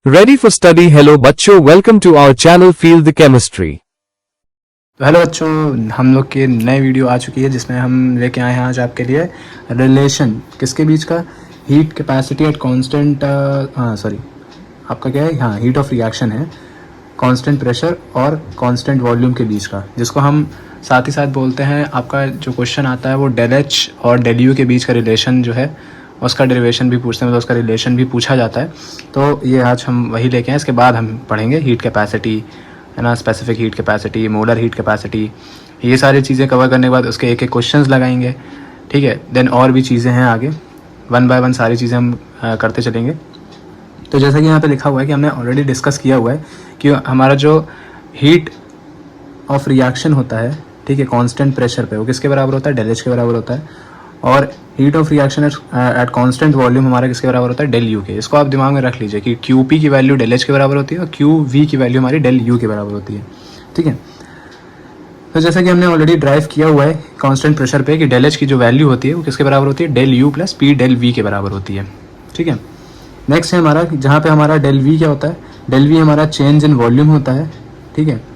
Ready for study? Hello बच्चों, welcome to our channel Feel the Chemistry। तो hello बच्चों, हम लोग की नई वीडियो आ चुकी है जिसमें हम लेके आए हैं आज आपके लिए रिलेशन किसके बीच का, हीट कैपेसिटी एट कांस्टेंट आपका क्या है, हाँ हीट ऑफ रिएक्शन है कांस्टेंट प्रेशर और कांस्टेंट वॉल्यूम के बीच का, जिसको हम साथ ही साथ बोलते हैं। आपका जो क्वेश्चन आता है वो डेल एच और डेल यू के बीच का रिलेशन जो है उसका डेरिवेशन भी पूछते हैं, मतलब उसका रिलेशन भी पूछा जाता है। तो ये आज हम वही लेके आए। इसके बाद हम पढ़ेंगे हीट कैपेसिटी, है ना, specific heat capacity, molar heat capacity, ये सारी चीज़ें कवर करने के बाद उसके एक एक क्वेश्चंस लगाएंगे, ठीक है। देन और भी चीज़ें हैं आगे, वन बाय वन सारी चीज़ें हम करते चलेंगे। तो जैसा कि यहाँ पे लिखा हुआ है कि हमने ऑलरेडी डिस्कस किया हुआ है कि हमारा जो हीट ऑफ रिएक्शन होता है, ठीक है, कांस्टेंट प्रेशर पे, वो किसके बराबर होता है, डेल एच के बराबर होता है। और heat of reaction at constant volume हमारा किसके बराबर होता है, डेल यू के। इसको आप दिमाग में रख लीजिए कि क्यू पी की वैल्यू डेल एच के बराबर होती है और क्यू वी की वैल्यू हमारी डेल यू के बराबर होती है, ठीक है। तो जैसा कि हमने ऑलरेडी ड्राइव किया हुआ है कांस्टेंट प्रेशर पे कि डेल एच की जो वैल्यू होती है वो किसके बराबर होती है, del U plus P del V के बराबर होती है, ठीक है। नेक्स्ट है हमारा, जहाँ पे हमारा डेल वी क्या होता है, डेल वी हमारा चेंज इन वॉल्यूम होता है, ठीक है।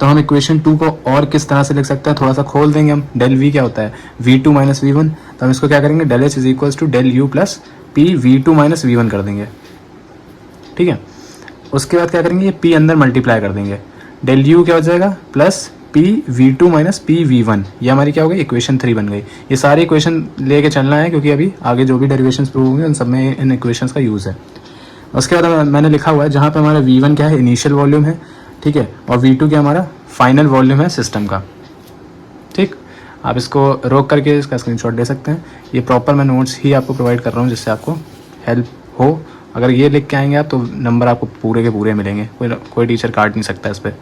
तो हम इक्वेशन 2 को और किस तरह से लिख सकते हैं, थोड़ा सा खोल देंगे हम। डेल वी क्या होता है, V2 माइनस V1, तो हम इसको क्या करेंगे, del H is equals to del U plus P V2 minus V1 कर देंगे, ठीक है। उसके बाद क्या करेंगे, ये P अंदर मल्टीप्लाई कर देंगे, डेल यू क्या हो जाएगा plus P V2 minus P V1, ये हमारी क्या हो गई, इक्वेशन 3 बन गई। ये सारी इक्वेशन लेके चलना है क्योंकि अभी आगे जो भी डेरिवेशंस प्रूव होंगे उन सब में इन इक्वेशंस का यूज़ है। उसके बाद मैंने लिखा हुआ है जहाँ पे हमारा V1 क्या है, इनिशियल वॉल्यूम है, ठीक है, और V2 क्या हमारा फाइनल वॉल्यूम है सिस्टम का, ठीक। आप इसको रोक करके इसका स्क्रीनशॉट ले सकते हैं। ये प्रॉपर मैं नोट्स ही आपको प्रोवाइड कर रहा हूँ जिससे आपको हेल्प हो। अगर ये लिख के आएंगे आप तो नंबर आपको पूरे के पूरे मिलेंगे, कोई टीचर काट नहीं सकता इस पर।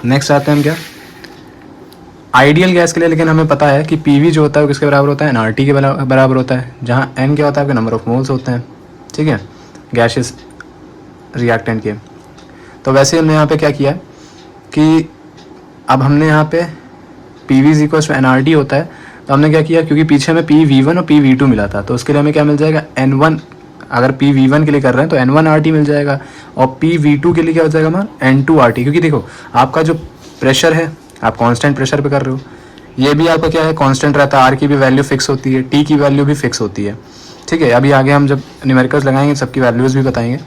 नेक्स्ट आते हैं हम क्या, आइडियल गैस के लिए, लेकिन हमें पता है कि PV जो होता है वो किसके बराबर होता है, NRT के बराबर होता है, जहाँ N क्या होता है, आपके नंबर ऑफ मोल्स होते हैं, ठीक है, गैसेस रिएक्टेंट के। तो वैसे हमने यहाँ पे क्या किया कि अब हमने यहाँ पे PV is equal to NRT होता है, तो हमने क्या किया, क्योंकि पीछे हमें PV1 और PV2 मिला था, तो उसके लिए हमें क्या मिल जाएगा, N1। अगर PV1 के लिए कर रहे हैं तो N1RT मिल जाएगा, और PV2 के लिए क्या हो जाएगा हमारा N2RT। क्योंकि देखो आपका जो प्रेशर है आप कांस्टेंट प्रेशर पे कर रहे हो, ये भी आपका क्या है, कांस्टेंट रहता है, R की भी वैल्यू फिक्स होती है, T की वैल्यू भी फिक्स होती है, ठीक है। अभी आगे हम जब न्यूमेरिकल्स लगाएंगे सबकी वैल्यूज़ भी बताएंगे,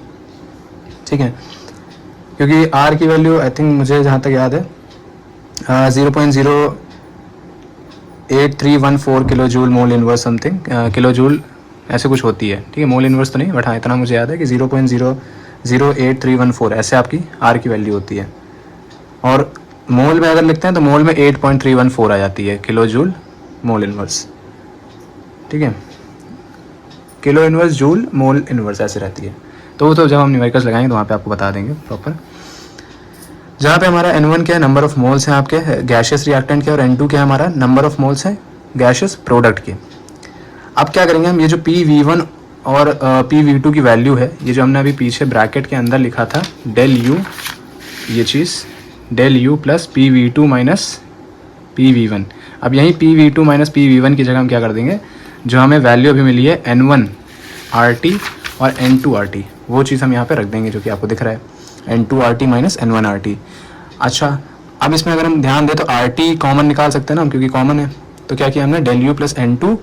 ठीक है। क्योंकि R की वैल्यू आई थिंक मुझे जहाँ तक याद है 0.08314 kilo joule mole inverse something kilo joule ऐसे कुछ होती है, ठीक है। मोल इनवर्स तो नहीं, बट हाँ इतना मुझे याद है कि 0.00314 ऐसे आपकी R की वैल्यू होती है। और मोल में अगर लिखते हैं तो मोल में 8.314 आ जाती है किलो जूल मोल इनवर्स, ठीक है। Kilo inverse joule mole inverse ऐसे रहती है। तो वो तो जब हम न्यूमेरिकल्स लगाएंगे तो वहाँ पे आपको बता देंगे प्रॉपर। जहाँ पे हमारा N1 क्या है, नंबर ऑफ मोल्स हैं आपके गैशियस रिएक्टेंट के, और N2 क्या है हमारा नंबर ऑफ मोल्स हैं गैशियस प्रोडक्ट के। अब क्या करेंगे हम, ये जो PV1 और PV2 की वैल्यू है, ये जो हमने अभी पीछे ब्रैकेट के अंदर लिखा था डेल यू, ये चीज़ del U plus PV2 minus PV1, अब यहीं PV2 माइनस PV1 की जगह हम क्या कर देंगे, जो हमें वैल्यू अभी मिली है N1RT और N2RT, वो चीज़ हम यहाँ पे रख देंगे जो कि आपको दिख रहा है, N2RT माइनस N1RT। अच्छा, अब इसमें अगर हम ध्यान दें तो RT कॉमन निकाल सकते हैं ना हम, क्योंकि कॉमन है। तो क्या किया हमने, del U plus N2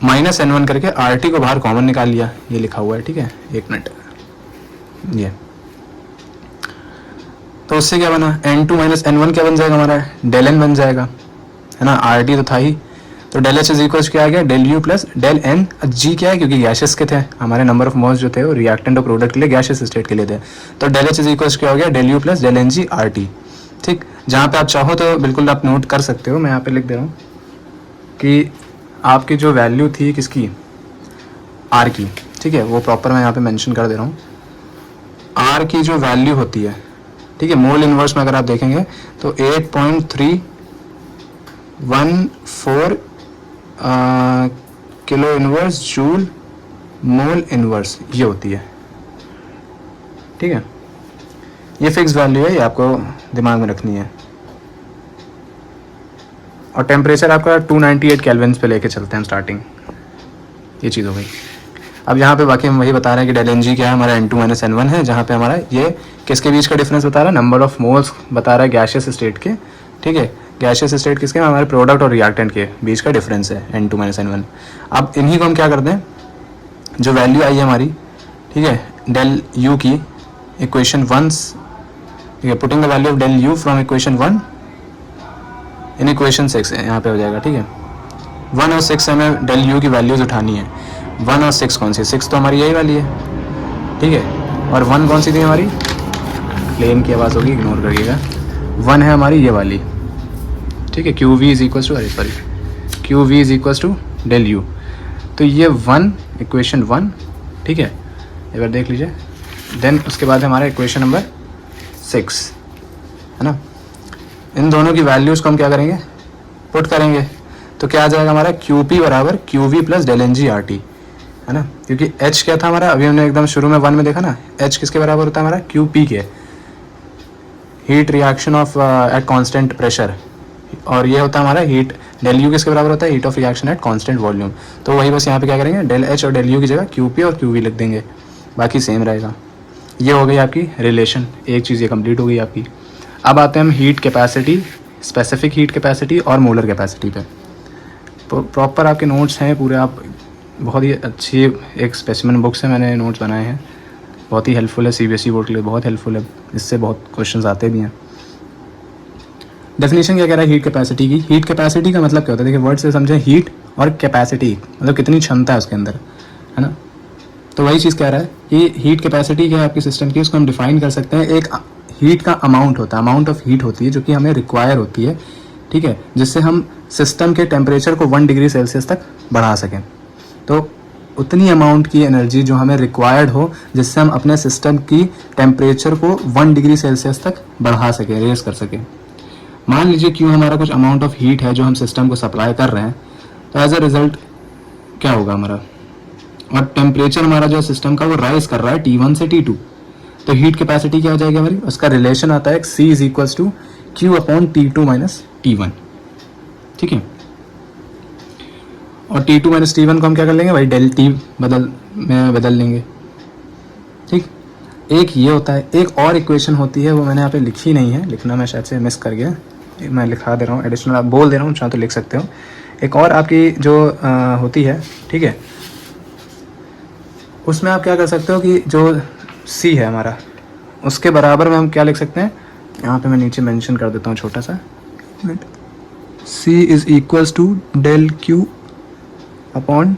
minus N1 करके RT को बाहर कॉमन निकाल लिया, ये लिखा हुआ है, ठीक है। एक मिनट, ये तो उससे क्या बना, N2 माइनस N1 क्या बन जाएगा हमारा, डेल N बन जाएगा, है ना, RT तो था ही। तो डेल एच इज इक्वल क्या आ गया, del U plus del N G, क्या है, क्योंकि गैसेस के थे हमारे नंबर ऑफ मोल्स जो थे वो रिएक्टेंट और प्रोडक्ट के लिए गैसेस स्टेट के लिए थे। तो डेल एच इज इक्वल क्या हो गया, del U plus del N G R T, ठीक। जहाँ पे आप चाहो तो बिल्कुल आप नोट कर सकते हो, मैं यहाँ पे लिख दे रहा हूँ कि आपकी जो वैल्यू थी किसकी, आर की, ठीक है, वो प्रॉपर मैं यहाँ पे मेंशन कर दे रहा हूँ। आर की जो वैल्यू होती है, ठीक है, मोल इनवर्स में अगर आप देखेंगे तो 8.314 kilo inverse joule mole inverse ये होती है, ठीक है। ये फिक्स वैल्यू है, ये आपको दिमाग में रखनी है। और टेम्परेचर आपका 298 केल्विन पे लेके चलते हैं स्टार्टिंग, ये चीज़ हो गई। अब यहाँ पे बाकी हम वही बता रहे हैं कि डेल एन जी क्या है, हमारा N2 माइनस N1 है, जहाँ पे हमारा ये किसके बीच का डिफरेंस बता रहा है, नंबर ऑफ मोल्स बता रहा है गैशियस स्टेट के, ठीक है। गैशियस स्टेट किसके, हमारे प्रोडक्ट और रिएक्टेंट के बीच का डिफरेंस है N2 माइनस N1। अब इन्हीं को हम क्या करते हैं, जो वैल्यू आई है हमारी, ठीक है, डेल यू की इक्वेशन 1, ठीक है, putting the value of del U from equation 1 in equation 6 यहाँ पे हो जाएगा, ठीक है। 1 और 6 हमें डेल यू की वैल्यूज उठानी है। 1 और 6 कौन सी, 6 तो हमारी यही वाली है, ठीक है, और 1 कौन सी थी हमारी, प्लेन की आवाज़ होगी, इग्नोर करिएगा, 1 है हमारी ये वाली, ठीक है। Q V is equals to, अरे sorry, Q V is equals to del U. तो ये 1 इक्वेशन 1, ठीक है, एक बार देख लीजिए। देन उसके बाद हमारा इक्वेशन नंबर 6 है ना, इन दोनों की वैल्यूज़ को हम क्या करेंगे, पुट करेंगे, तो क्या आ जाएगा हमारा क्यू पी बराबर Q V plus del N G R T, है ना, क्योंकि एच क्या था हमारा, अभी हमने एकदम शुरू में 1 में देखा ना, एच किसके बराबर होता है हमारा, क्यू पी के, heat reaction of eight constant pressure, और ये होता है हमारा हीट, डेल यू किसके बराबर होता है, heat of reaction at constant volume. तो वही बस यहाँ पे क्या करेंगे, डेल एच और डेल यू की जगह क्यू पी और क्यू वी लिख देंगे, बाकी सेम रहेगा। ये हो गई आपकी रिलेशन, एक चीज़ ये कंप्लीट हो गई आपकी। अब आते हैं हम heat capacity, specific heat capacity और मोलर कैपेसिटी पे। प्रॉपर आपके नोट्स हैं पूरे, आप बहुत ही अच्छी एक स्पेसिमेन बुक से मैंने नोट्स बनाए हैं, बहुत ही हेल्पफुल है, सीबीएसई बोर्ड के लिए बहुत हेल्पफुल है, इससे बहुत क्वेश्चंस आते भी हैं। डेफिनेशन क्या कह रहा है हीट कैपेसिटी की, हीट कैपेसिटी का मतलब क्या होता है, देखिए वर्ड से समझें, हीट और कैपेसिटी मतलब कितनी क्षमता है उसके अंदर, है ना। तो वही चीज़ कह रहा है कि हीट कैपेसिटी क्या है आपकी सिस्टम की, उसको हम डिफाइन कर सकते हैं, एक हीट का अमाउंट होता है, अमाउंट ऑफ हीट होती है जो कि हमें रिक्वायर होती है, ठीक है, जिससे हम सिस्टम के टेम्परेचर को 1 डिग्री सेल्सियस तक बढ़ा सकें। तो उतनी अमाउंट की एनर्जी जो हमें रिक्वायर्ड हो, जिससे हम अपने सिस्टम की टेम्परेचर को 1 डिग्री सेल्सियस तक बढ़ा सकें, रेज कर सकें। मान लीजिए क्यों हमारा कुछ अमाउंट ऑफ हीट है जो हम सिस्टम को सप्लाई कर रहे हैं, तो एज अ रिजल्ट क्या होगा हमारा, और टेम्परेचर हमारा जो सिस्टम का वो राइज कर रहा है T1 से T2, तो हीट कैपेसिटी क्या हो जाएगी हमारी, उसका रिलेशन आता है C is equals to Q upon T2 minus T1, ठीक है। और T2 माइनस T1 को हम क्या कर लेंगे भाई, डेल T बदल लेंगे, ठीक। एक ये होता है, एक और इक्वेशन होती है, वो मैंने यहाँ पे लिखी नहीं है, लिखना मैं शायद से मिस कर गया, मैं लिखा दे रहा हूँ, एडिशनल आप बोल दे रहा हूँ, चाहे तो लिख सकते हो। एक और आपकी जो होती है, ठीक है, उसमें आप क्या कर सकते हो कि जो C है हमारा, उसके बराबर में हम क्या लिख सकते हैं, यहाँ पे मैं नीचे मेंशन कर देता हूँ छोटा सा, C is equals to del Q upon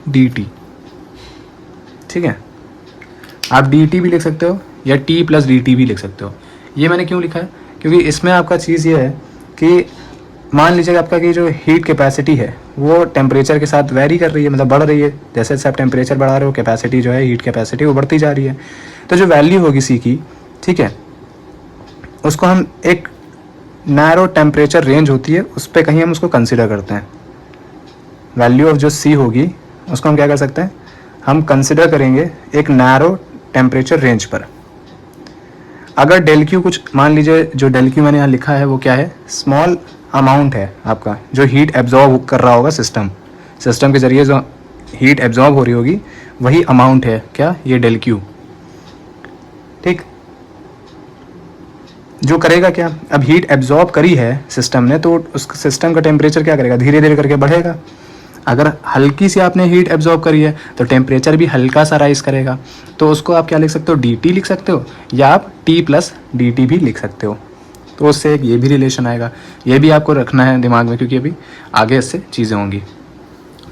dt, ठीक है। आप dt भी लिख सकते हो या t प्लस dt भी लिख सकते हो। ये मैंने क्यों लिखा है, क्योंकि इसमें आपका चीज़ ये है कि मान लीजिए आपका कि जो हीट कैपेसिटी है वो टेम्परेचर के साथ वैरी कर रही है, मतलब बढ़ रही है, जैसे जैसे आप टेम्परेचर बढ़ा रहे हो, कैपेसिटी जो है हीट कैपेसिटी वो बढ़ती जा रही है। तो जो वैल्यू होगी C की, ठीक है, उसको हम एक नैरो टेम्परेचर रेंज होती है उस पर कहीं हम उसको कंसिडर करते हैं। वैल्यू ऑफ जो C होगी उसको हम क्या कर सकते हैं, हम कंसिडर करेंगे एक नैरो टेम्परेचर रेंज पर। अगर डेल क्यू कुछ, मान लीजिए जो डेल क्यू मैंने यहाँ लिखा है वो क्या है, स्मॉल अमाउंट है आपका जो हीट एब्जॉर्ब कर रहा होगा सिस्टम के ज़रिए जो हीट एब्जॉर्ब हो रही होगी वही अमाउंट है क्या, ये डेल क्यू, ठीक। जो करेगा क्या, अब हीट एब्जॉर्ब करी है सिस्टम ने, तो उस सिस्टम का टेम्परेचर क्या करेगा, धीरे धीरे करके बढ़ेगा। अगर हल्की सी आपने हीट एब्जॉर्ब करी है तो टेम्परेचर भी हल्का सा राइज करेगा, तो उसको आप क्या लिख सकते हो, dt लिख सकते हो, या आप t प्लस dt भी लिख सकते हो। तो उससे एक ये भी रिलेशन आएगा, ये भी आपको रखना है दिमाग में, क्योंकि अभी आगे इससे चीज़ें होंगी।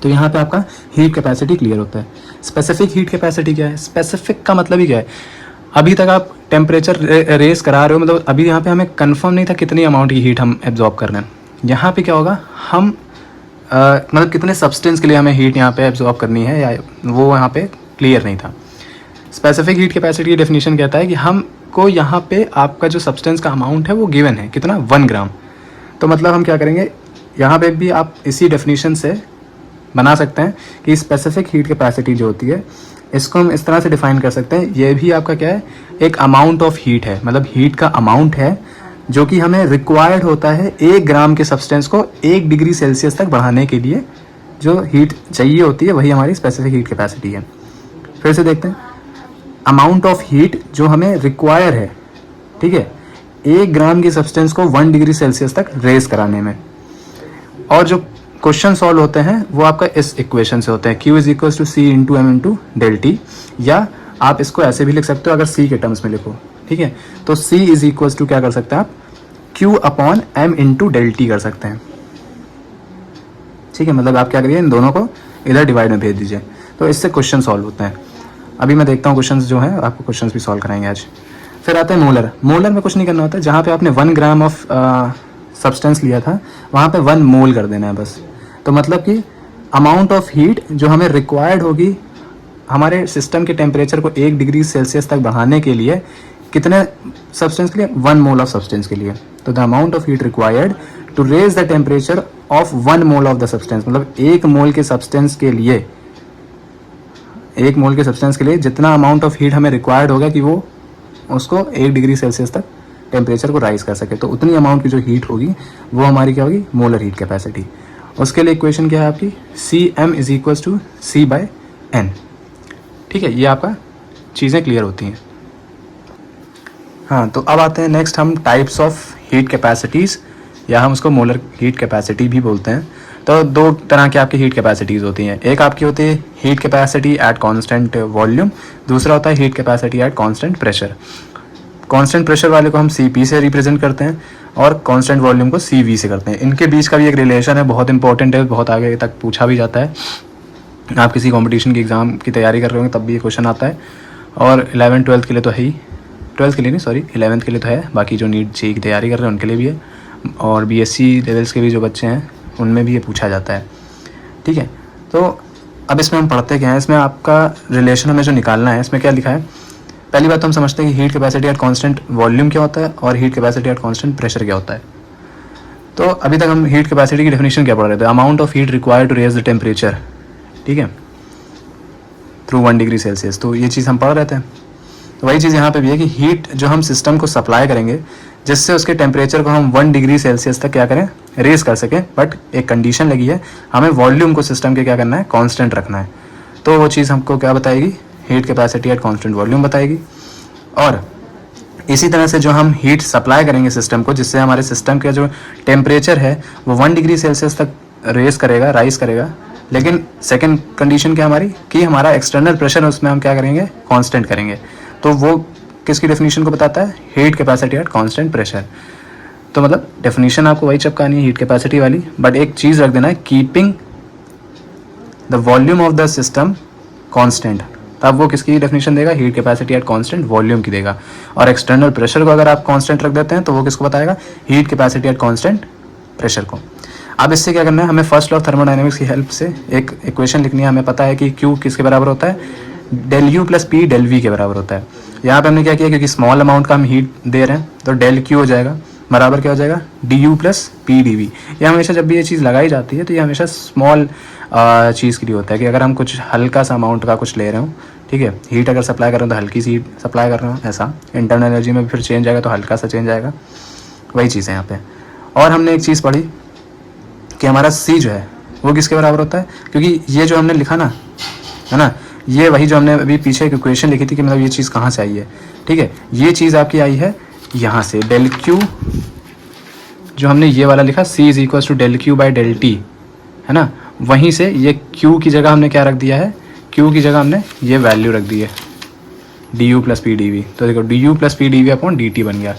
तो यहाँ पे आपका हीट कैपेसिटी क्लियर होता है। स्पेसिफिक हीट कैपेसिटी क्या है, स्पेसिफिक का मतलब ही क्या है, अभी तक आप टेम्परेचर रेस करा रहे हो, मतलब अभी यहाँ पे हमें कंफर्म नहीं था कितनी अमाउंट की हीट हम एब्जॉर्ब कर रहे हैं। यहाँ पे क्या होगा, हम मतलब कितने सब्सटेंस के लिए हमें हीट यहाँ पे एब्जॉर्ब करनी है, या वो यहाँ पे क्लियर नहीं था। स्पेसिफिक हीट कैपेसिटी की डेफिनेशन कहता है कि हमको यहाँ पे आपका जो सब्सटेंस का अमाउंट है वो गिवन है, कितना, 1 ग्राम। तो मतलब हम क्या करेंगे, यहाँ पे भी आप इसी डेफिनेशन से बना सकते हैं कि स्पेसिफिक हीट कैपेसिटी जो होती है इसको हम इस तरह से डिफाइन कर सकते हैं, ये भी आपका क्या है, एक अमाउंट ऑफ हीट है, मतलब हीट का अमाउंट है जो कि हमें रिक्वायर्ड होता है 1 ग्राम के सब्सटेंस को 1 डिग्री सेल्सियस तक बढ़ाने के लिए, जो हीट चाहिए होती है वही हमारी स्पेसिफिक हीट कैपेसिटी है। फिर से देखते हैं, अमाउंट ऑफ हीट जो हमें रिक्वायर है, ठीक है, 1 ग्राम की सब्सटेंस को 1 डिग्री सेल्सियस तक रेज कराने में। और जो क्वेश्चन सॉल्व होते हैं वो आपका इस इक्वेशन से होते हैं, Q is equal to C into M into del T, या आप इसको ऐसे भी लिख सकते हो अगर C के टर्म्स में लिखो, ठीक है। तो C इज इक्वल टू क्या कर सकते हैं आप, Q upon M into del T कर सकते हैं, ठीक है। मतलब आप क्या करिए, इन दोनों को इधर डिवाइड में भेज दीजिए, तो इससे क्वेश्चन सॉल्व होते हैं। अभी मैं देखता हूँ क्वेश्चंस जो है, आपको क्वेश्चंस भी सॉल्व कराएंगे आज। फिर आता है मोलर। मोलर में कुछ नहीं करना होता है, जहाँ पे आपने 1 ग्राम ऑफ सब्सटेंस लिया था वहाँ पे 1 मोल कर देना है बस। तो मतलब कि अमाउंट ऑफ हीट जो हमें रिक्वायर्ड होगी हमारे सिस्टम के टेम्परेचर को 1 डिग्री सेल्सियस तक बढ़ाने के लिए, कितने सब्सटेंस के लिए, 1 मोल ऑफ सब्सटेंस के लिए। तो the amount of heat required to raise the temperature of 1 mole of the substance, मतलब 1 मोल के सब्सटेंस के लिए, 1 मोल के सब्सटेंस के लिए जितना अमाउंट ऑफ हीट हमें रिक्वायर्ड होगा कि वो उसको 1 डिग्री सेल्सियस तक टेम्परेचर को राइज कर सके, तो उतनी अमाउंट की जो हीट होगी वो हमारी क्या होगी, मोलर हीट कैपेसिटी। उसके लिए इक्वेशन क्या है आपकी, Cm is equal to C/N, ठीक है। ये आपका चीज़ें क्लियर होती हैं। हाँ, तो अब आते हैं नेक्स्ट हम टाइप्स ऑफ हीट कैपेसिटीज़, या हम उसको मोलर हीट कैपेसिटी भी बोलते हैं। तो 2 तरह की आपकी हीट कैपेसिटीज़ होती हैं, एक आपकी होती है heat capacity at constant volume, दूसरा होता है heat capacity at constant pressure. Constant pressure वाले को हम Cp से रिप्रेजेंट करते हैं और कांस्टेंट वॉल्यूम को Cv से करते हैं। इनके बीच का भी एक रिलेशन है, बहुत इंपॉर्टेंट है, बहुत आगे तक पूछा भी जाता है। आप किसी कंपटीशन की एग्ज़ाम की तैयारी कर रहे होंगे तब भी ये क्वेश्चन आता है, और 11th-12th के लिए तो है ही, 12th के लिए नहीं सॉरी 11th के लिए तो है, बाकी जो नीट जेईई की तैयारी कर रहे हैं उनके लिए भी है, और BSc लेवल्स के भी जो बच्चे हैं उनमें भी ये पूछा जाता है, ठीक है। तो अब इसमें हम पढ़ते क्या हैं, इसमें आपका रिलेशन हमें जो निकालना है, इसमें क्या लिखा है। पहली बात तो हम समझते हैं कि heat capacity at constant volume क्या होता है और heat capacity at constant pressure क्या होता है। तो अभी तक हम हीट कैपेसिटी की डेफिनेशन क्या पढ़ रहे थे, amount of heat required to raise the temperature, ठीक है, थ्रू 1 डिग्री सेल्सियस। तो ये चीज़ हम पढ़ रहे थे। तो वही चीज़ यहाँ पे भी है कि हीट जो हम सिस्टम को सप्लाई करेंगे जिससे उसके टेम्परेचर को हम 1 डिग्री सेल्सियस तक क्या करें, रेज कर सकें, बट एक कंडीशन लगी है, हमें वॉल्यूम को सिस्टम के क्या करना है, कांस्टेंट रखना है। तो वो चीज़ हमको क्या बताएगी, heat capacity at constant volume बताएगी। और इसी तरह से जो हम हीट सप्लाई करेंगे सिस्टम को, जिससे हमारे सिस्टम का जो टेम्परेचर है वो 1 डिग्री सेल्सियस तक राइज करेगा, लेकिन सेकेंड कंडीशन क्या हमारी, कि हमारा एक्सटर्नल प्रेशर उसमें हम क्या करेंगे, कांस्टेंट करेंगे। तो वो किसकी डेफिनेशन को बताता है, heat capacity at constant pressure. तो मतलब डेफिनेशन आपको वही चिपकानी है हीट कैपेसिटी वाली, बट एक चीज़ रख देना है, keeping the volume of the system constant. तब वो किसकी डेफिनेशन देगा, heat capacity at constant volume की देगा। और एक्सटर्नल प्रेशर को अगर आप कांस्टेंट रख देते हैं तो वो किसको बताएगा, heat capacity at constant pressure को। अब इससे क्या करना है, हमें फर्स्ट लॉ ऑफ थर्मोडायनेमिक्स की हेल्प से एक इक्वेशन लिखनी है। हमें पता है कि Q किसके बराबर होता है, del U plus P del V के बराबर होता है। यहाँ पे हमने क्या किया, क्योंकि स्मॉल अमाउंट का हम हीट दे रहे हैं तो डेल क्यू हो जाएगा, बराबर क्या हो जाएगा, D U plus P D V. ये हमेशा जब भी ये चीज़ लगाई जाती है तो ये हमेशा स्मॉल चीज़ के लिए होता है, कि अगर हम कुछ हल्का सा अमाउंट का कुछ ले रहे हो, ठीक है, हीट अगर सप्लाई कर रहे हो तो हल्की सी हीट सप्लाई कर रहे हो, ऐसा इंटरनल एनर्जी में फिर चेंज आएगा तो हल्का सा चेंज आएगा, वही चीज़ है यहाँ पे। और हमने एक चीज़ पढ़ी कि हमारा C जो है वो किसके बराबर होता है, क्योंकि ये जो हमने लिखा ना, है ना, ये वही जो हमने अभी पीछे एक इक्वेशन लिखी थी कि मतलब ये चीज़ कहाँ से आई है, ठीक है, ये चीज़ आपकी आई है यहाँ से, डेल क्यू जो हमने ये वाला लिखा, C is equal to del Q by del T, है ना, वहीं से ये Q की जगह हमने क्या रख दिया है, Q की जगह हमने ये वैल्यू रख दी है, D U plus P D V. तो देखो D U plus P D V upon D T बन गया,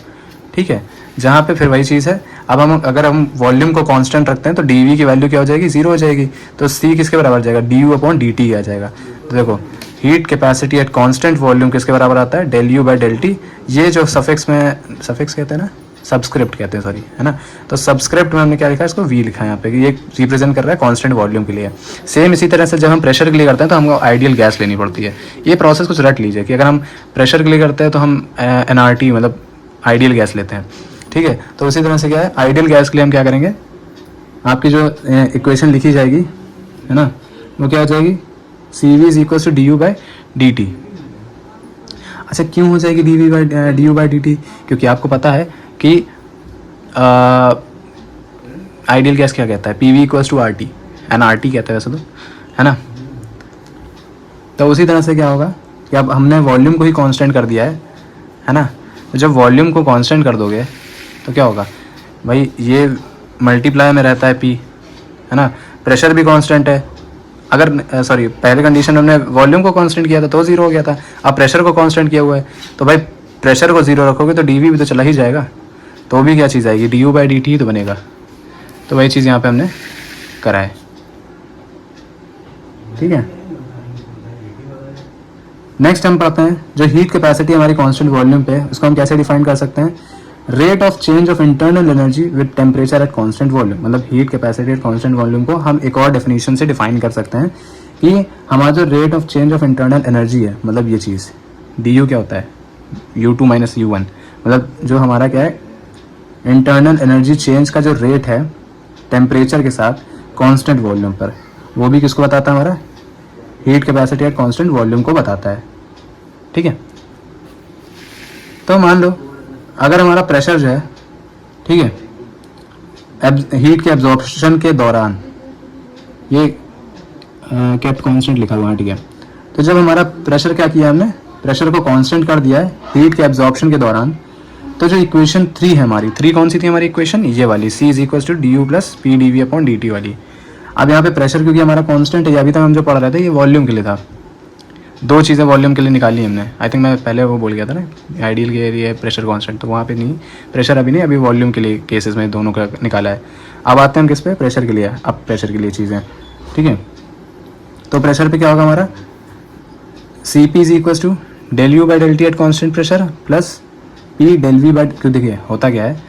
ठीक है, जहाँ पे फिर वही चीज़ है। अब हम अगर हम वॉल्यूम को कांस्टेंट रखते हैं तो डी वी की वैल्यू क्या हो जाएगी, 0 हो जाएगी। तो C किसके बराबर जाएगा, D U upon D T आ जाएगा। तो देखो heat capacity at constant volume किसके बराबर आता है, del U by del T. ये जो सफिक्स में, सफिक्स कहते हैं ना, सबस्क्रिप्ट कहते हैं सॉरी, है ना, तो सबस्क्रिप्ट में हमने क्या लिखा है, इसको V लिखा है यहाँ पे, कि ये रिप्रेजेंट कर रहा है कांस्टेंट वॉल्यूम के लिए। सेम इसी तरह से जब हम प्रेशर के लिए करते हैं तो हमको आइडियल गैस लेनी पड़ती है। ये प्रोसेस कुछ रट लीजिए कि अगर हम प्रेशर के लिए करते हैं तो हम NRT मतलब आइडियल गैस लेते हैं, ठीक है। तो उसी तरह से क्या है, आइडियल गैस के लिए हम क्या करेंगे, आपकी जो इक्वेशन लिखी जाएगी, है ना, वो क्या हो जाएगी, CV is equal to D U by D T. अच्छा, क्यों हो जाएगी D U by D T, क्योंकि आपको पता है कि आइडियल गैस क्या कहता है, PV equals to RT, NRT कहते हैं वैसे तो, है ना। तो उसी तरह से क्या होगा कि अब हमने वॉल्यूम को ही कांस्टेंट कर दिया है ना। तो जब वॉल्यूम को कांस्टेंट कर दोगे तो क्या होगा भाई, ये मल्टीप्लाई में रहता है P, है ना। प्रेशर भी कांस्टेंट है। अगर सॉरी पहले कंडीशन में हमने वॉल्यूम को कांस्टेंट किया था तो ज़ीरो हो गया था, अब प्रेशर को कांस्टेंट किया हुआ है तो भाई प्रेशर को ज़ीरो रखोगे तो dV भी तो चला ही जाएगा, तो भी क्या चीज़ आएगी, du/dt ही तो बनेगा। तो वही चीज़ यहाँ पे हमने करा है, ठीक है। नेक्स्ट हम पढ़ते हैं जो हीट कैपेसिटी हमारी कांस्टेंट वॉल्यूम पे है, उसको हम कैसे डिफाइन कर सकते हैं, rate of change of internal energy with temperature at constant volume. मतलब heat capacity at constant volume को हम एक और डेफिनेशन से डिफाइन कर सकते हैं कि हमारा जो rate of change of internal energy है, मतलब ये चीज़ du क्या होता है, u2 - u1, मतलब जो हमारा क्या है इंटरनल एनर्जी चेंज का जो रेट है टेम्परेचर के साथ कांस्टेंट वॉल्यूम पर, वो भी किसको बताता है, हमारा heat capacity at constant volume को बताता है, ठीक है। तो मान लो अगर हमारा प्रेशर जो है, ठीक है, हीट के एब्जॉर्प्शन के दौरान ये कैप्ट कांस्टेंट लिखा हुआ है, ठीक है। तो जब हमारा प्रेशर क्या किया हमने, प्रेशर को कांस्टेंट कर दिया है हीट के एब्जॉर्प्शन के दौरान, तो जो इक्वेशन 3 है हमारी, 3 कौन सी थी हमारी इक्वेशन, ये वाली C = du + P/dV/dt वाली। अब यहाँ पे प्रेशर क्योंकि हमारा कांस्टेंट है, अभी तक हम जो पढ़ रहे थे ये वॉल्यूम के लिए था, दो चीज़ें वॉल्यूम के लिए निकाली हमने। आई थिंक मैं पहले वो बोल गया था ना, आइडियल के लिए प्रेशर कांस्टेंट, तो वहाँ पे नहीं, प्रेशर अभी नहीं, अभी वॉल्यूम के लिए केसेस में दोनों का निकाला है। अब आते हैं हम किस पे, प्रेशर के लिए। अब प्रेशर के लिए चीज़ें, ठीक है। तो प्रेशर पे क्या होगा हमारा, Cp = ΔU/ΔT at constant pressure plus P/ΔV/, क्यों देखिए होता क्या है,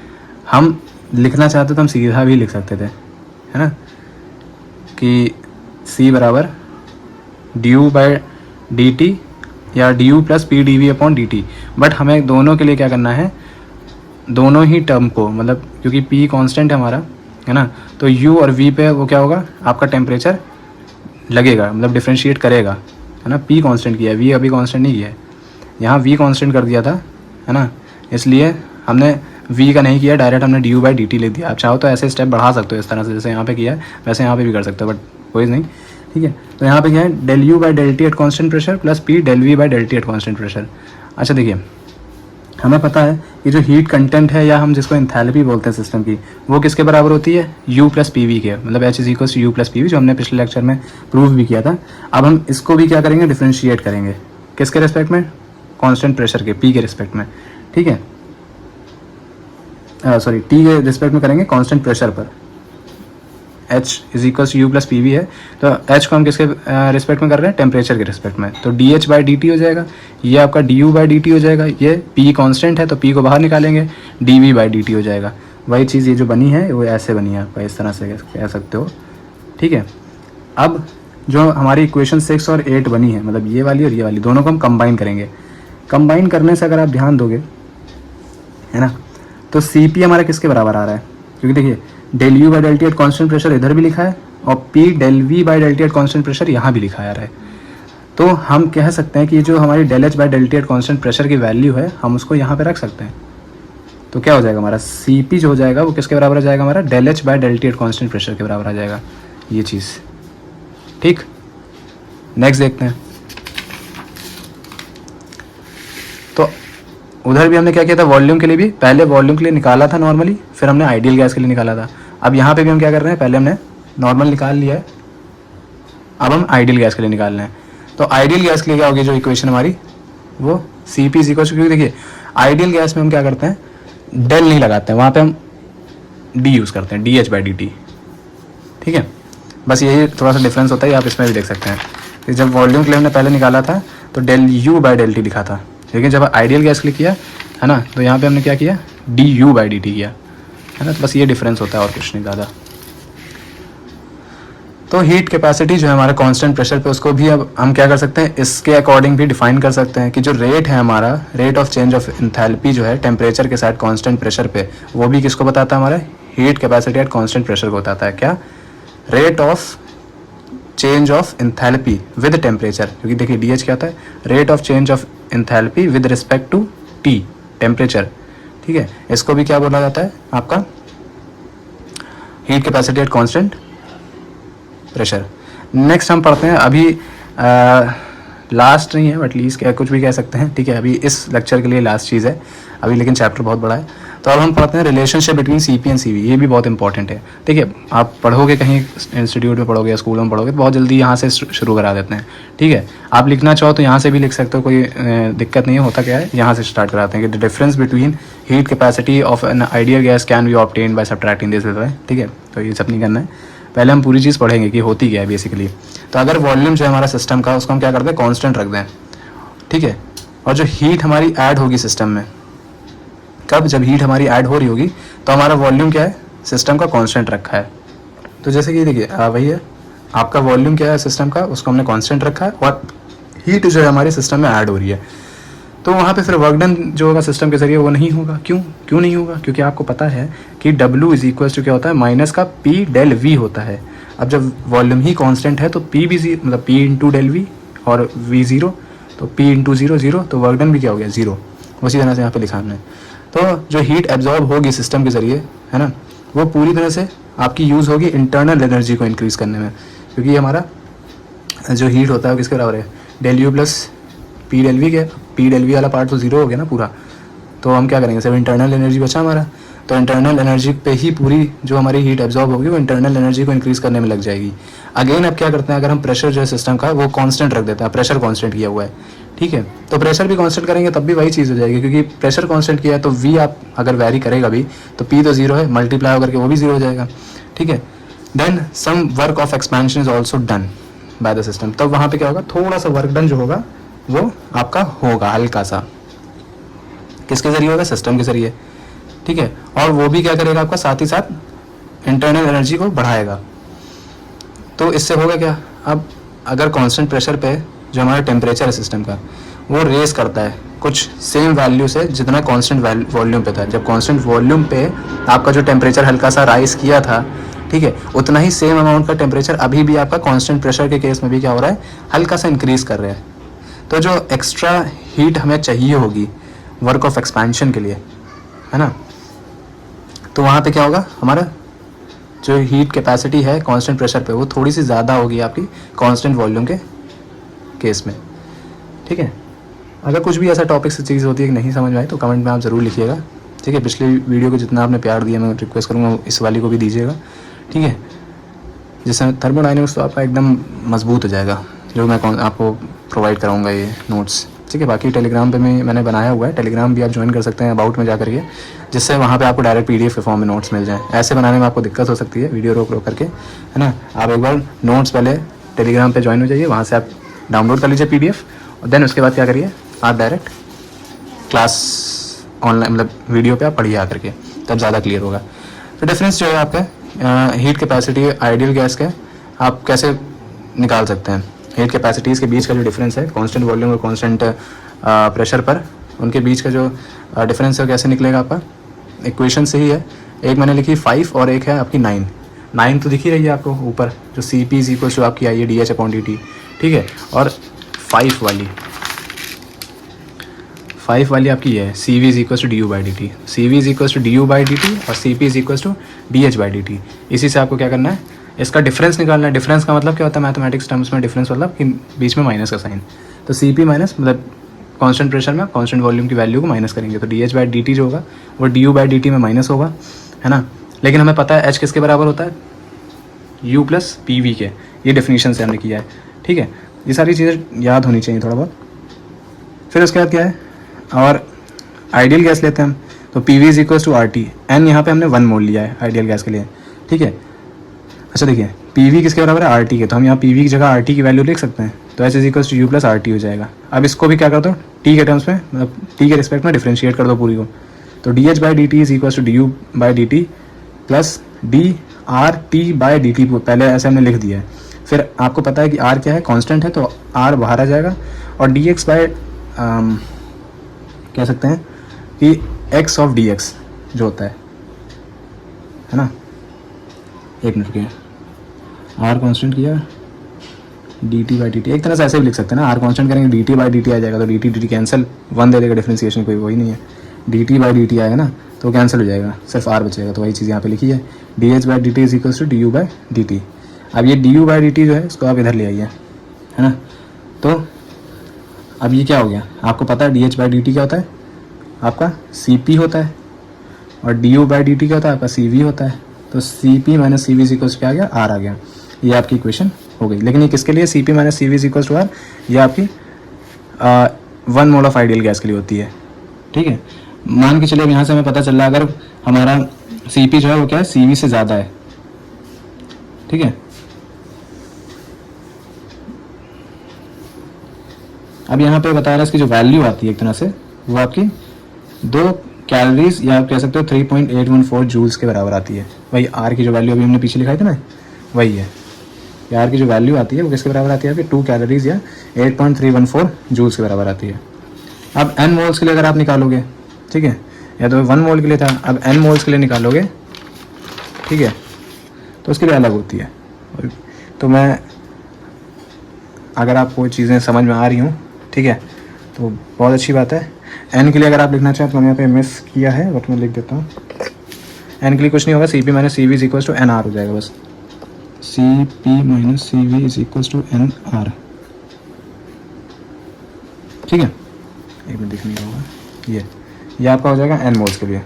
हम लिखना चाहते तो हम सीधा भी लिख सकते थे, है ना, कि C = du/dt या du + P/dV/dt, बट हमें दोनों के लिए क्या करना है, दोनों ही टर्म को, मतलब क्योंकि P कांस्टेंट है हमारा, है ना, तो U और V पे वो क्या होगा, आपका टेम्परेचर लगेगा, मतलब डिफ्रेंशिएट करेगा, है ना। P कांस्टेंट किया है, V अभी कांस्टेंट नहीं किया है, यहाँ V कांस्टेंट कर दिया था, है ना, इसलिए हमने V का नहीं किया, डायरेक्ट हमने du/dt लिख दिया। आप चाहो तो ऐसे स्टेप बढ़ा सकते हो इस तरह से, जैसे यहाँ पे किया है वैसे यहाँ पे भी कर सकते हो, बट कोई नहीं, ठीक है। तो यहाँ पे क्या है, ΔU/ΔT eight constant pressure plus P/ΔV/ΔT eight constant pressure. अच्छा देखिए, हमें पता है कि जो हीट कंटेंट है या हम जिसको एंथैल्पी बोलते हैं सिस्टम की, वो किसके बराबर होती है, U + PV के, मतलब H = U + PV, जो हमने पिछले लेक्चर में प्रूव भी किया था। अब हम इसको भी क्या करेंगे, डिफ्रेंशिएट करेंगे, किसके रिस्पेक्ट में, कांस्टेंट प्रेशर के, P के रिस्पेक्ट में, ठीक है, सॉरी T के रिस्पेक्ट में करेंगे कांस्टेंट प्रेशर पर। H = U + PV है, तो H को हम किसके रिस्पेक्ट में कर रहे हैं, टेम्परेचर के रिस्पेक्ट में, तो dH/dt हो जाएगा, ये आपका du/dt हो जाएगा, ये P कांस्टेंट है तो P को बाहर निकालेंगे, dV/dt हो जाएगा। वही चीज़ ये जो बनी है वो ऐसे बनी है, आपका इस तरह से कह सकते हो, ठीक है। अब जो हमारी इक्वेशन 6 और 8 बनी है, मतलब ये वाली और ये वाली, दोनों को हम कंबाइन करेंगे। कंबाइन करने से अगर आप ध्यान दोगे, है ना, तो Cp हमारा किसके बराबर आ रहा है, क्योंकि देखिए ΔU/ΔT एट कांस्टेंट प्रेशर इधर भी लिखा है और P/ΔV/ΔT एट कांस्टेंट प्रेशर यहाँ भी लिखा है। तो हम कह सकते हैं कि जो हमारी ΔH/ΔT एट कांस्टेंट प्रेशर की वैल्यू है, हम उसको यहाँ पे रख सकते हैं। तो क्या हो जाएगा हमारा Cp जो हो जाएगा वो किसके बराबर आ जाएगा, हमारा ΔH/ΔT एट कांस्टेंट प्रेशर के बराबर आ जाएगा, ये चीज़, ठीक। नेक्स्ट देखते हैं। तो उधर भी हमने क्या किया था, वॉल्यूम के लिए भी पहले वॉल्यूम के लिए निकाला था नॉर्मली, फिर हमने आइडियल गैस के लिए निकाला था। अब यहाँ पे भी हम क्या कर रहे हैं, पहले हमने नॉर्मल निकाल लिया है, अब हम आइडियल गैस के लिए निकाल रहे हैं। तो आइडियल गैस के लिए क्या होगी जो इक्वेशन हमारी, वो Cp = क्योंकि देखिए आइडियल गैस में हम क्या करते हैं, डेल नहीं लगाते हैं, वहाँ पे हम D यूज़ करते हैं, dH/dt, ठीक है। बस यही थोड़ा सा डिफरेंस होता है, आप इसमें भी देख सकते हैं कि जब वॉल्यूम के लिए हमने पहले निकाला था तो ΔU/ΔT लिखा था, लेकिन जब आइडियल गैस के लिए किया है ना, तो यहाँ पे हमने क्या किया, dU/dt किया, है ना। तो बस ये डिफरेंस होता है और कुछ नहीं ज़्यादा। तो हीट कैपेसिटी जो है हमारा कांस्टेंट प्रेशर पे, उसको भी अब हम क्या कर सकते हैं, इसके अकॉर्डिंग भी डिफाइन कर सकते हैं कि जो रेट है हमारा, rate of change of enthalpy जो है टेम्परेचर के साथ कांस्टेंट प्रेशर पे, वो भी किसको बताता है, हमारा heat capacity at constant pressure को बताता है। क्या, rate of change of enthalpy with temperature, क्योंकि देखिए DH क्या होता है, rate of change of enthalpy with respect to T temperature, ठीक है। इसको भी क्या बोला जाता है, आपका heat capacity at constant pressure. Next हम पढ़ते हैं अभी लास्ट नहीं है बट लीस्ट कुछ भी कह सकते हैं, ठीक है। अभी इस लेक्चर के लिए लास्ट चीज़ है अभी, लेकिन चैप्टर बहुत बड़ा है। तो अब हम पढ़ते हैं relationship between CP and CV. ये भी बहुत इंपॉर्टेंट है, ठीक है। आप पढ़ोगे कहीं इंस्टीट्यूट में पढ़ोगे या स्कूल में पढ़ोगे तो बहुत जल्दी यहाँ से शुरू करा देते हैं, ठीक है। आप लिखना चाहो तो यहाँ से भी लिख सकते हो, कोई दिक्कत नहीं होता। क्या है, यहाँ से स्टार्ट कराते हैं कि the difference between heat capacity of an ideal gas can be obtain by subtracting this, ठीक है। तो ये सब नहीं करना है, पहले हम पूरी चीज़ पढ़ेंगे कि होती क्या है बेसिकली। तो अगर वॉल्यूम जो है हमारा सिस्टम का, उसको हम क्या करते हैं, कांस्टेंट रख दें, ठीक है। और जो हीट हमारी ऐड होगी सिस्टम में, कब, जब हीट हमारी ऐड हो रही होगी तो हमारा वॉल्यूम क्या है, सिस्टम का कांस्टेंट रखा है। तो जैसे कि देखिए वही है, आपका वॉल्यूम क्या है सिस्टम का, उसको हमने कांस्टेंट रखा है, और हीट जो है हमारे सिस्टम में ऐड हो रही है। तो वहाँ पे फिर वर्क डन जो होगा सिस्टम के जरिए वो नहीं होगा। क्यों नहीं होगा? क्योंकि आपको पता है कि W इज इक्वल टू क्या होता है, माइनस का P डेल V होता है। अब जब वॉल्यूम ही कांस्टेंट है तो P भी मतलब P इंटू डेल V और V ज़ीरो, तो P इंटू ज़ीरो ज़ीरो, तो वर्क डन भी क्या हो गया, ज़ीरो। उसी तरह से यहाँ पे लिखा हमने। तो जो हीट एब्जॉर्ब होगी सिस्टम के ज़रिए, है ना, वो पूरी तरह से आपकी यूज़ होगी इंटरनल एनर्जी को इंक्रीज़ करने में। क्योंकि ये हमारा जो हीट होता है वो किसके बराबर है, del U plus P del V के। पी डेल वी वाला पार्ट तो ज़ीरो हो गया ना पूरा, तो हम क्या करेंगे, सिर्फ इंटरनल एनर्जी बचा हमारा। तो इंटरनल एनर्जी पे ही पूरी जो हमारी हीट एब्जॉर्ब होगी वो इंटरनल एनर्जी को इंक्रीज़ करने में लग जाएगी। अगेन अब क्या करते हैं, अगर हम प्रेशर जो है सिस्टम का वो कांस्टेंट रख देते हैं, प्रेशर कांस्टेंट किया हुआ है, ठीक है। तो प्रेशर भी कांस्टेंट करेंगे तब भी वही चीज़ हो जाएगी, क्योंकि प्रेशर कांस्टेंट किया है तो वी आप अगर वेरी करेगा भी तो पी तो जीरो है, मल्टीप्लाई होकर के वो भी जीरो हो जाएगा, ठीक है। Then some work of expansion is also done by the system. तब वहाँ पे क्या होगा, थोड़ा सा वर्क डन जो होगा वो आपका होगा हल्का सा, किसके जरिए होगा, सिस्टम के जरिए, ठीक है। और वो भी क्या करेगा आपका, साथ ही साथ इंटरनल एनर्जी को बढ़ाएगा। तो इससे होगा क्या, अब अगर कांस्टेंट प्रेशर पे जो हमारा टेम्परेचर है सिस्टम का वो रेस करता है कुछ सेम वैल्यू से जितना कांस्टेंट वॉल्यूम पे था। जब कांस्टेंट वॉल्यूम पे आपका जो टेम्परेचर हल्का सा राइज किया था, ठीक है, उतना ही सेम अमाउंट का टेम्परेचर अभी भी आपका कांस्टेंट प्रेशर के केस में भी क्या हो रहा है, हल्का सा इंक्रीज कर रहा है। तो जो एक्स्ट्रा हीट हमें चाहिए होगी वर्क ऑफ एक्सपेंशन के लिए, है ना, तो वहाँ पे क्या होगा, हमारा जो हीट कैपेसिटी है कांस्टेंट प्रेशर पे वो थोड़ी सी ज़्यादा होगी आपकी कांस्टेंट वॉल्यूम के केस में, ठीक है। अगर कुछ भी ऐसा टॉपिक से चीज़ होती है कि नहीं समझ में आई तो कमेंट में आप ज़रूर लिखिएगा, ठीक है। पिछले वीडियो को जितना आपने प्यार दिया मैं रिक्वेस्ट करूँगा इस वाली को भी दीजिएगा, ठीक है, जिससे थर्मोडायनेमिक्स तो आपका एकदम मजबूत हो जाएगा, जो मैं आपको प्रोवाइड कराऊंगा ये नोट्स, ठीक है। बाकी टेलीग्राम पे मैंने बनाया हुआ है, टेलीग्राम भी आप ज्वाइन कर सकते हैं अबाउट में जा करके, जिससे वहाँ पे आपको डायरेक्ट PDF के फॉर्म में नोट्स मिल जाएँ। ऐसे बनाने में आपको दिक्कत हो सकती है वीडियो रोक करके, है ना। आप एक बार नोट्स पहले टेलीग्राम पे ज्वाइन हो जाइए, वहाँ से आप डाउनलोड कर लीजिए PDF, और देन उसके बाद क्या करिए, आप डायरेक्ट क्लास ऑनलाइन मतलब वीडियो पे आप पढ़िए आकर के, तब ज़्यादा क्लियर होगा। तो डिफरेंस जो है आपका हीट कैपेसिटी आइडियल गैस का आप कैसे निकाल सकते हैं, हीट कैपेसिटीज़ के बीच का जो डिफरेंस है कांस्टेंट वॉल्यूम और कांस्टेंट प्रेशर पर, उनके बीच का जो डिफरेंस है कैसे निकलेगा आपका, इक्वेशन से ही है। एक मैंने लिखी 5 और एक है आपकी 9 तो दिख ही रही है आपको ऊपर, जो CP इज इक्वल टू आपकी आई है DH/dt, ठीक है। और 5 वाली आपकी है CV is equal to du/dt, CV is equal to du/dt और CP is equal to dH/dt। इसी से आपको क्या करना है, इसका डिफरेंस निकालना है। डिफरेंस का मतलब क्या होता है मैथमेटिक्स टर्म्स में, डिफरेंस मतलब कि बीच में माइनस का साइन। तो CP माइनस मतलब कांस्टेंट प्रेशर में कांस्टेंट वॉल्यूम की वैल्यू को माइनस करेंगे, तो dH/dt जो होगा वो du/dt में माइनस होगा, है ना। लेकिन हमें पता है H किसके बराबर होता है, U प्लस PV के, ये डेफिनेशन से हमने किया है, ठीक है। ये सारी चीज़ें याद होनी चाहिए थोड़ा बहुत। फिर उसके बाद क्या है, और आइडियल गैस लेते हैं हम, तो PV is equal to RT, N यहाँ पे हमने 1 मोल लिया है आइडियल गैस के लिए, ठीक है। अच्छा देखिए PV किसके बराबर है, RT के, तो हम यहाँ PV की जगह RT की वैल्यू लिख सकते हैं, तो H is equal to U plus RT हो जाएगा। अब इसको भी क्या कर दो, T के टर्म्स में मतलब T के रिस्पेक्ट में डिफ्रेंशिएट कर दो पूरी को, तो DH/dt is equal to du/dt plus dRT/dt, पहले ऐसे हमने लिख दिया है। फिर आपको पता है कि R क्या है, कांस्टेंट है, तो R बाहर आ जाएगा, और dx बाय कह सकते हैं कि x ऑफ dx जो होता है ना, एक मिनट के R कांस्टेंट किया dt/dt, एक तरह से ऐसे भी लिख सकते हैं ना, R कांस्टेंट करेंगे dt/dt आ जाएगा, तो dt कैंसिल, 1 दे देगा डिफ्रेंसिएशन, कोई वही नहीं है, dt/dt आएगा ना तो कैंसिल हो जाएगा, सिर्फ R बचेगा, तो वही चीज़ यहाँ पे लिखी है, dH/dt is equal to du/dt। अब ये du/dt जो है इसको आप इधर ले आइए, है ना। तो अब ये क्या हो गया, आपको पता है dh/dt क्या होता है, आपका Cp होता है, और du/dt क्या होता है, आपका Cv होता है। तो Cp - Cv इक्वल्स क्या आ गया, R आ गया। ये आपकी इक्वेशन हो गई। लेकिन ये किसके लिए, Cp - Cv equals to R, ये आपकी 1 मोल ऑफ आइडियल गैस के लिए होती है, ठीक है। मान के चलिए अब यहाँ से हमें पता चल रहा है अगर हमारा Cp जो है वो क्या है, Cv से ज़्यादा है, ठीक है। अब यहाँ पे बता रहा है इसकी जो वैल्यू आती है एक तरह से वो आपकी 2 कैलोरीज या आप कह सकते हो 3.814 जूल्स के बराबर आती है। वही आर की जो वैल्यू अभी हमने पीछे लिखाई थी ना, वही है। आर की जो वैल्यू आती है वो किसके बराबर आती है, आपकी 2 कैलोरीज या 8.314 जूल्स के बराबर आती है। अब n मोल्स के लिए अगर आप निकालोगे, ठीक है, या तो 1 मोल के लिए था, अब n मोल्स के लिए निकालोगे, ठीक है, तो उसके लिए अलग होती है। तो मैं अगर आपको चीज़ें समझ में आ रही हूँ, ठीक है, तो बहुत अच्छी बात है। n के लिए अगर आप लिखना चाहें तो मैंने यहाँ पे मिस किया है, बट मैं लिख देता हूँ। n के लिए कुछ नहीं होगा, Cp - Cv equals to NR हो जाएगा बस। Cp - Cv equals to NR, ठीक है। एक मिनट दिखने होगा, ये आपका हो जाएगा n मोल्स के लिए,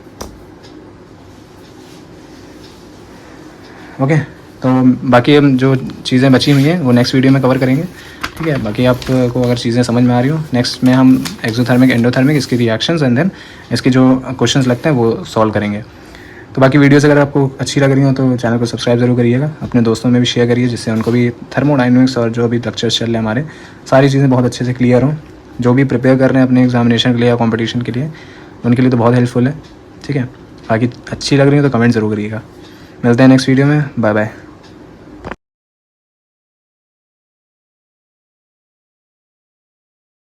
ओके। तो बाकी हम जो चीज़ें बची हुई हैं वो नेक्स्ट वीडियो में कवर करेंगे, ठीक है। बाकी आपको अगर चीज़ें समझ में आ रही हो, नेक्स्ट में हम एक्सोथर्मिक एंडोथर्मिक इसकी रिएक्शंस एंड देन इसके जो क्वेश्चंस लगते हैं वो सॉल्व करेंगे। तो बाकी वीडियोस अगर आपको अच्छी लग रही हो तो चैनल को सब्सक्राइब जरूर करिएगा, अपने दोस्तों में भी शेयर करिए जिससे उनको भी थर्मोडायनेमिक्स और जो भी लेक्चर्स चल रहे हैं हमारे, सारी चीज़ें बहुत अच्छे से क्लियर हों। जो भी प्रिपेयर कर रहे हैं अपने एग्जामिनेशन के लिए या कॉम्पिटिशन के लिए, उनके लिए तो बहुत हेल्पफुल है, ठीक है। बाकी अच्छी लग रही हो तो कमेंट ज़रूर करिएगा। मिलते हैं नेक्स्ट वीडियो में, बाय बाय।